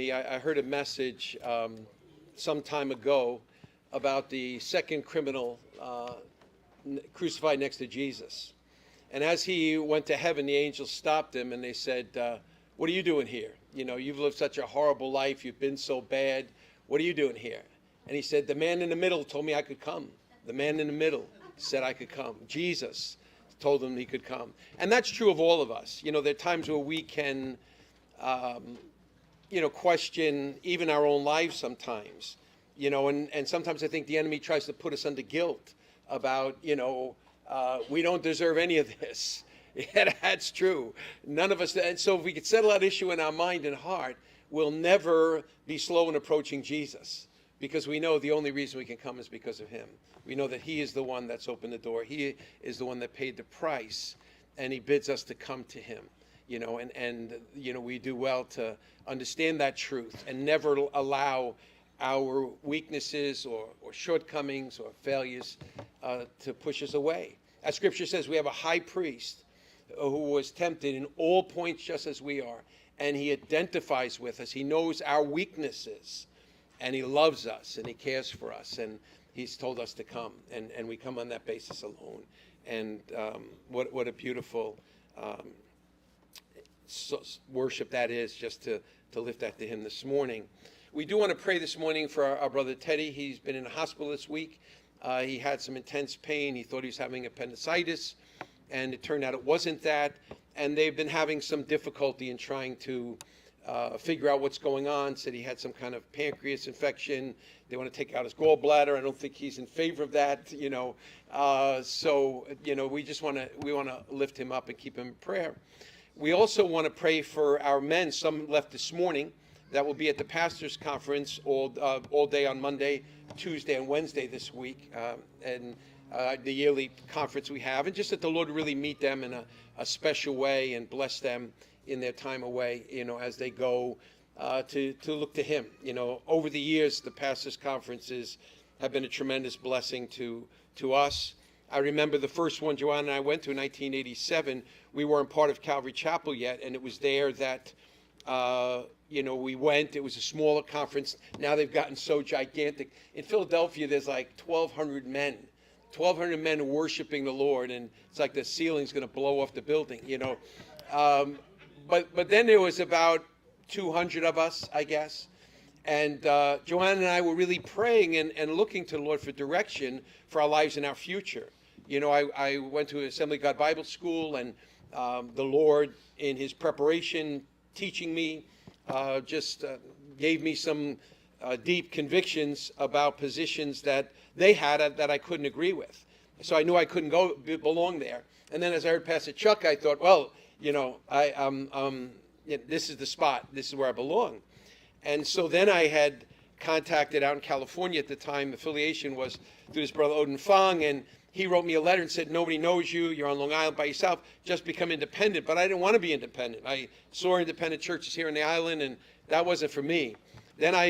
me. I heard a message some time ago about the second criminal crucified next to Jesus. And as he went to heaven, the angels stopped him and they said, what are you doing here? You know, you've lived such a horrible life. You've been so bad. What are you doing here? And he said, the man in the middle told me I could come. The man in the middle said I could come. Jesus told him he could come. And that's true of all of us. You know, there are times where we can, question even our own lives sometimes. You know, and sometimes I think the enemy tries to put us under guilt about, we don't deserve any of this. Yeah, that's true. None of us. And so if we could settle that issue in our mind and heart, we'll never be slow in approaching Jesus, because we know the only reason we can come is because of him. We know that he is the one that's opened the door. He is the one that paid the price, and he bids us to come to him. And we do well to understand that truth and never allow our weaknesses or shortcomings or failures to push us away. As Scripture says, we have a high priest who was tempted in all points just as we are, and he identifies with us. He knows our weaknesses, and he loves us, and he cares for us, and he's told us to come, and we come on that basis alone. And what a beautiful worship that is, just to lift that to him this morning. We do want to pray this morning for our brother Teddy. He's been in the hospital this week. He had some intense pain. He thought he was having appendicitis, and it turned out it wasn't that. And they've been having some difficulty in trying to figure out what's going on. Said he had some kind of pancreas infection. They want to take out his gallbladder. I don't think he's in favor of that, we just want to lift him up and keep him in prayer. We also want to pray for our men. Some left this morning. That will be at the pastors' conference all day on Monday, Tuesday, and Wednesday this week, and the yearly conference we have, and just that the Lord really meet them in a special way and bless them in their time away, as they go to look to him. Over the years, the pastors' conferences have been a tremendous blessing to us. I remember the first one Joanne and I went to in 1987. We weren't part of Calvary Chapel yet, and it was there that we went. It was a smaller conference. Now they've gotten so gigantic. In Philadelphia, there's like 1,200 men. 1,200 men worshiping the Lord, and it's like the ceiling's going to blow off the building, But then there was about 200 of us, I guess. And Joanne and I were really praying and looking to the Lord for direction for our lives and our future. I went to Assembly of God Bible School, and the Lord, in his preparation, teaching me, gave me some deep convictions about positions that they had that I couldn't agree with. So I knew I couldn't belong there. And then as I heard Pastor Chuck, I thought, well, this is the spot. This is where I belong. And so then I had contacted out in California at the time. Affiliation was through his brother Odin Fong, and he wrote me a letter and said, nobody knows you. You're on Long Island by yourself. Just become independent. But I didn't want to be independent. I saw independent churches here on the island, and that wasn't for me. Then I